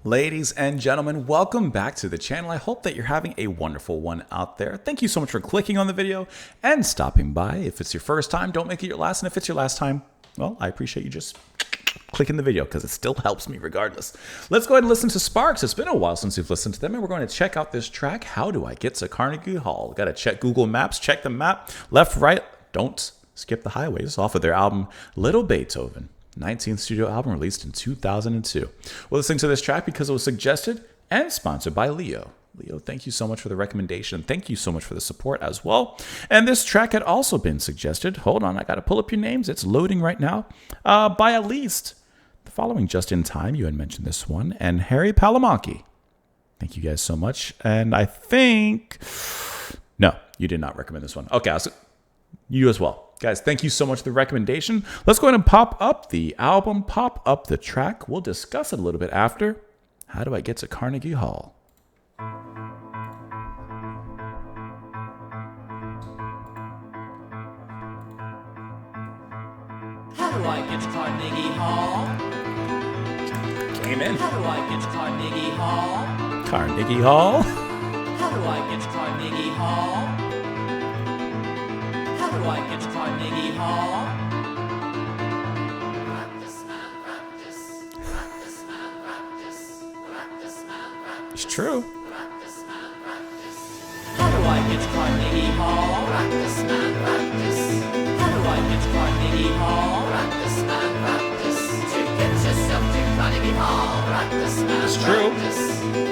Ladies and gentlemen, welcome back to the channel. I hope that you're having a wonderful one out there. Thank you so much for clicking on the video and stopping by. If it's your first time, don't make it your last. And if it's your last time, well, I appreciate you just clicking the video because it still helps me regardless. Let's go ahead and listen to Sparks. It's been a while since we've listened to them, and we're going to check out this track, How Do I Get to Carnegie Hall? Got to check Google Maps, check the map, left, right, don't skip the highways, off of their album, Little Beethoven. 19th studio album released in 2002. We're listening to this track because it was suggested and sponsored by Leo. Leo, thank you so much for the recommendation. Thank you so much for the support as well. And this track had also been suggested. Hold on, I got to pull up your names. It's loading right now. By at least the following Just in Time. You had mentioned this one. And Harry Palamanki. Thank you guys so much. And I think... No, you did not recommend this one. Okay, you as well. Guys, thank you so much for the recommendation. Let's go ahead and pop up the album, pop up the track. We'll discuss it a little bit after. How do I get to Carnegie Hall? How do I get to Carnegie Hall? Came in. How do I get to Carnegie Hall? Carnegie Hall? How do I get to Carnegie Hall? How do I get to Carnegie Hall? Practice, man, practice. Practice, man, practice. Practice, man, practice. It's true. Practice, man, practice. How do I get to Carnegie Hall? Practice, man, practice. How do I get to Carnegie Hall? Practice, man, practice. To get yourself to Carnegie Hall. Practice, man, It's true. practice.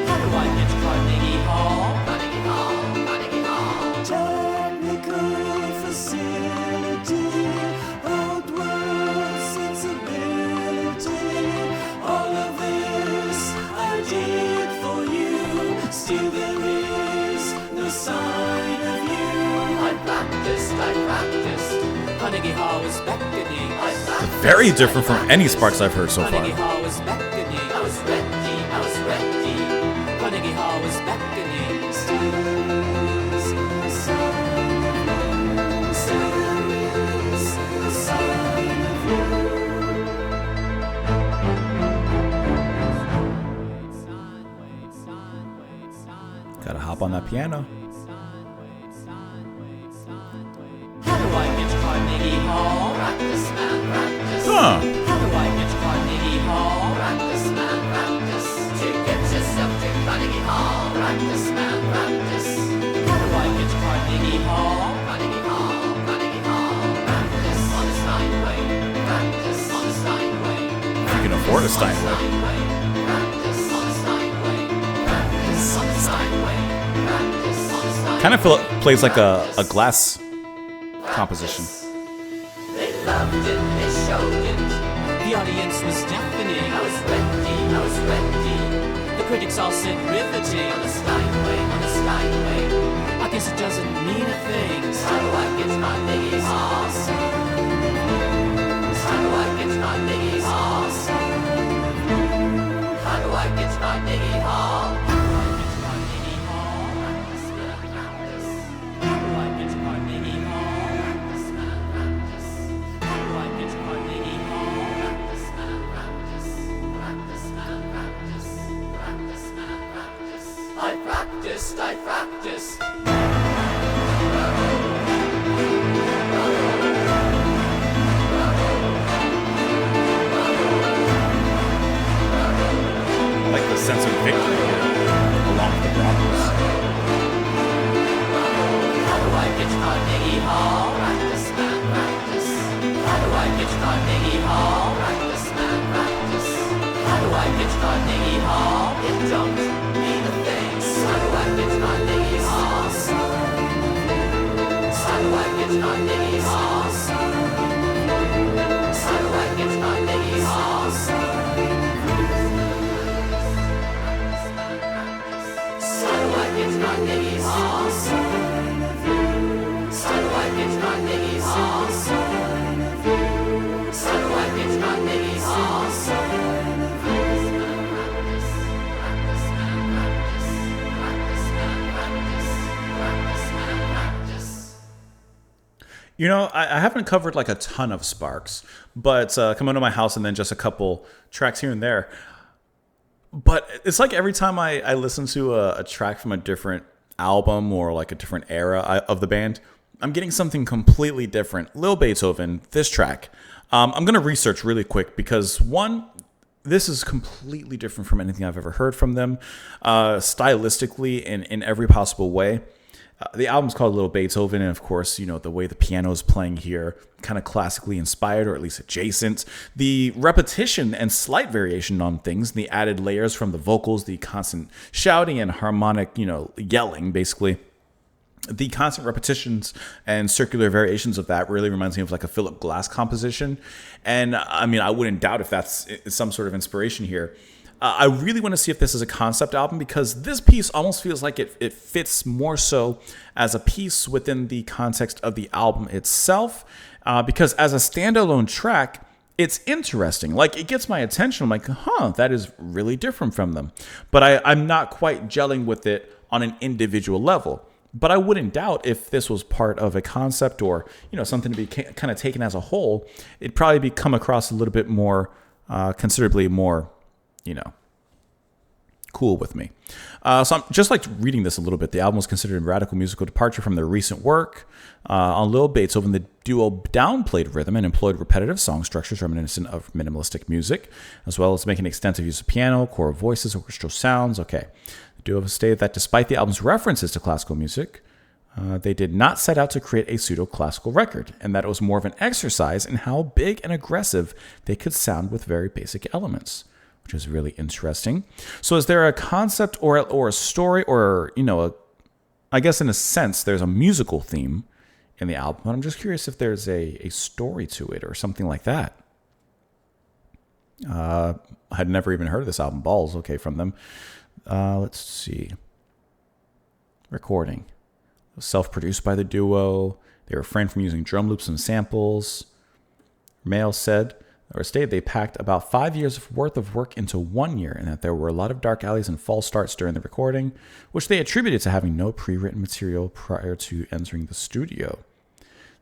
How do I get to Carnegie Hall? Carnegie Hall, Carnegie Hall. Technical facility, old world sensibility. All of this I did for you. Still there is no sign of you. I practiced. Carnegie Hall was beckoning. I practiced. Very different from any Sparks I've heard so far. Carnegie Hall was beckoning. I was ready. Carnegie Hall was beckoning. Still is a sign of you. Gotta hop on that piano. How do I get to Carnegie Hall? Practice, man, practice. Huh. How do I get to Carnegie Hall? Practice, man, practice. To get yourself to Carnegie Hall. Practice, man, practice. How do I get to Carnegie Hall? Carnegie Hall, Carnegie Hall. Practice on the Steinway. Practice on the Steinway. If you can afford a Steinway. Practice on the Steinway. Practice on the Steinway. Practice on the Steinway. Kind of feel it plays like a glass composition. They loved it, they showed it. The audience was deafening. I was ready. The critics all said riveting. On the Steinway. I guess it doesn't mean a thing. How do I get to Carnegie Hall? How do I get to Carnegie Hall? How do I get to Carnegie Hall? I practiced. I like the sense of victory here, along with the Broncos. How do I get to Carnegie Hall? Practice, man, practice. How do I get to Carnegie Hall? Practice, man, practice. How do I get to Carnegie Hall? It don't mean a thing. How do I get to Carnegie Hall? How do I get to Carnegie Hall? How do I get to Carnegie Hall? How do I get to Carnegie Hall? How do I get to Carnegie Hall? How do I get to Carnegie Hall? You know, I haven't covered like a ton of Sparks, but coming to my house and then just a couple tracks here and there. But it's like every time I listen to a track from a different album or like a different era of the band, I'm getting something completely different. Lil Beethoven, this track. I'm going to research really quick because one, this is completely different from anything I've ever heard from them, stylistically and in every possible way. The album's called Little Beethoven, and of course, you know, the way the piano is playing here, kind of classically inspired or at least adjacent. The repetition and slight variation on things, the added layers from the vocals, the constant shouting and harmonic, you know, yelling, basically. The constant repetitions and circular variations of that really reminds me of like a Philip Glass composition. And I mean, I wouldn't doubt if that's some sort of inspiration here. I really want to see if this is a concept album because this piece almost feels like it fits more so as a piece within the context of the album itself. Because as a standalone track, it's interesting. Like, it gets my attention. I'm like, that is really different from them. But I'm not quite gelling with it on an individual level. But I wouldn't doubt if this was part of a concept or, you know, something to be kind of taken as a whole, it'd probably come across a little bit more, considerably more, you know, cool with me. So I'm just like reading this a little bit. The album was considered a radical musical departure from their recent work. On Lil Beethoven, the duo downplayed rhythm and employed repetitive song structures reminiscent of minimalistic music, as well as making extensive use of piano, choral voices, orchestral sounds. Okay. The duo stated that despite the album's references to classical music, they did not set out to create a pseudo-classical record, and that it was more of an exercise in how big and aggressive they could sound with very basic elements, which is really interesting. So is there a concept or a story or, you know, I guess in a sense, there's a musical theme in the album, but I'm just curious if there's a story to it or something like that. I had never even heard of this album, Balls, okay, from them. Let's see. Recording. Self-produced by the duo. They refrained from using drum loops and samples. Mail said, or stated, they packed about 5 years worth of work into 1 year and that there were a lot of dark alleys and false starts during the recording, which they attributed to having no pre-written material prior to entering the studio.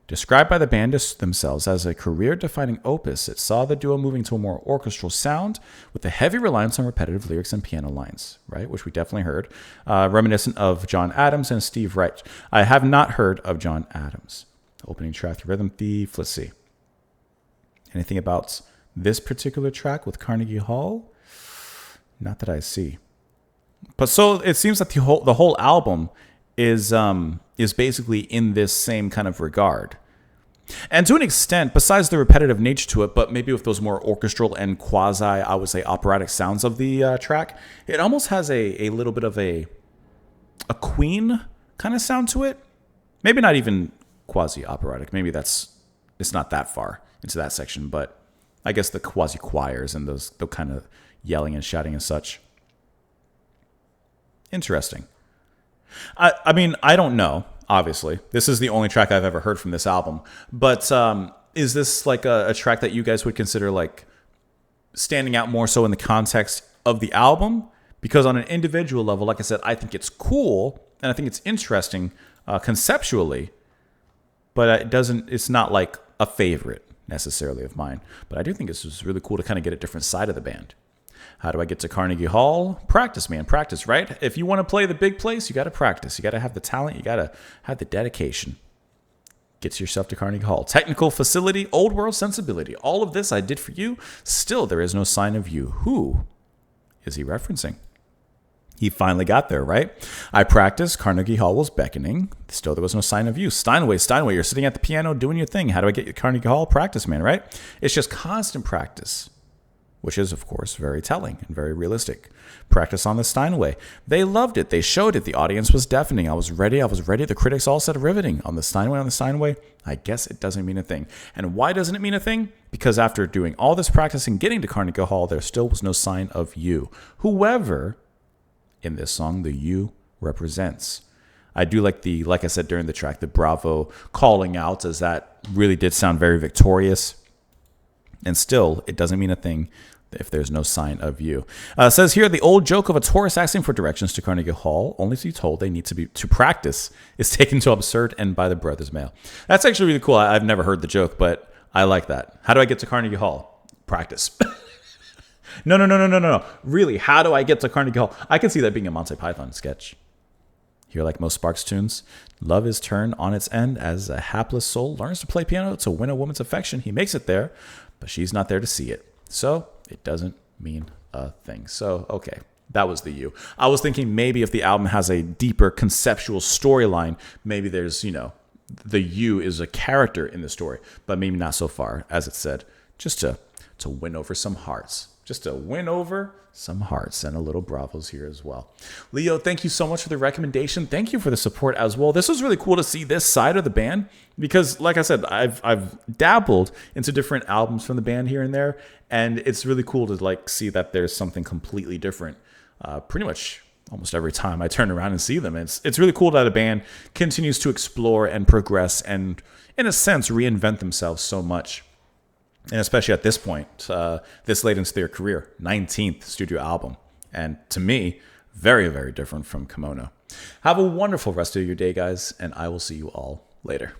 Described by the band themselves as a career-defining opus, it saw the duo moving to a more orchestral sound with a heavy reliance on repetitive lyrics and piano lines, right? Which we definitely heard, reminiscent of John Adams and Steve Reich. I have not heard of John Adams. Opening track, The Rhythm Thief. Let's see. Anything about this particular track with Carnegie Hall? Not that I see. But so it seems that the whole album is basically in this same kind of regard. And to an extent, besides the repetitive nature to it, but maybe with those more orchestral and quasi, I would say, operatic sounds of the track, it almost has a little bit of a Queen kind of sound to it. Maybe not even quasi-operatic. Maybe it's not that far into that section, but I guess the quasi-choirs and the kind of yelling and shouting and such. Interesting. I mean, I don't know, obviously. This is the only track I've ever heard from this album. But is this like a track that you guys would consider like standing out more so in the context of the album? Because on an individual level, like I said, I think it's cool and I think it's interesting conceptually, but it's not like a favorite necessarily of mine. But I do think this was really cool to kind of get a different side of the band. How do I get to Carnegie Hall? Practice, man. Practice, right? If you want to play the big place, you got to practice. You got to have the talent. You got to have the dedication. Get yourself to Carnegie Hall. Technical facility, old world sensibility. All of this I did for you. Still, there is no sign of you. Who is he referencing? He finally got there, right? I practiced. Carnegie Hall was beckoning. Still, there was no sign of you. Steinway, you're sitting at the piano doing your thing. How do I get you to Carnegie Hall? Practice, man, right? It's just constant practice, which is, of course, very telling and very realistic. Practice on the Steinway. They loved it. They showed it. The audience was deafening. I was ready. The critics all said riveting. On the Steinway. I guess it doesn't mean a thing. And why doesn't it mean a thing? Because after doing all this practice and getting to Carnegie Hall, there still was no sign of you. Whoever in this song the you represents. I do like I said during the track, the bravo calling out, as that really did sound very victorious. And still, it doesn't mean a thing if there's no sign of you. It says here, the old joke of a tourist asking for directions to Carnegie Hall, only to be told they need to practice, is taken to absurd and by the brother's mail. That's actually really cool. I've never heard the joke, but I like that. How do I get to Carnegie Hall? Practice. No, no, no, no, no, no, no. Really, how do I get to Carnegie Hall? I can see that being a Monty Python sketch. Here, like most Sparks tunes, love is turned on its end as a hapless soul learns to play piano to win a woman's affection. He makes it there, but she's not there to see it. So it doesn't mean a thing. So, okay, that was the U. I was thinking maybe if the album has a deeper conceptual storyline, maybe there's, the U is a character in the story, but maybe not so far, as it said, just to win over some hearts. Just to win over some hearts, and a little bravos here as well. Leo, thank you so much for the recommendation. Thank you for the support as well. This was really cool to see this side of the band because, like I said, I've dabbled into different albums from the band here and there, and it's really cool to see that there's something completely different. Pretty much almost every time I turn around and see them, it's really cool that a band continues to explore and progress and, in a sense, reinvent themselves so much. And especially at this point, this late into their career, 19th studio album. And to me, very, very different from Kimono. Have a wonderful rest of your day, guys, and I will see you all later.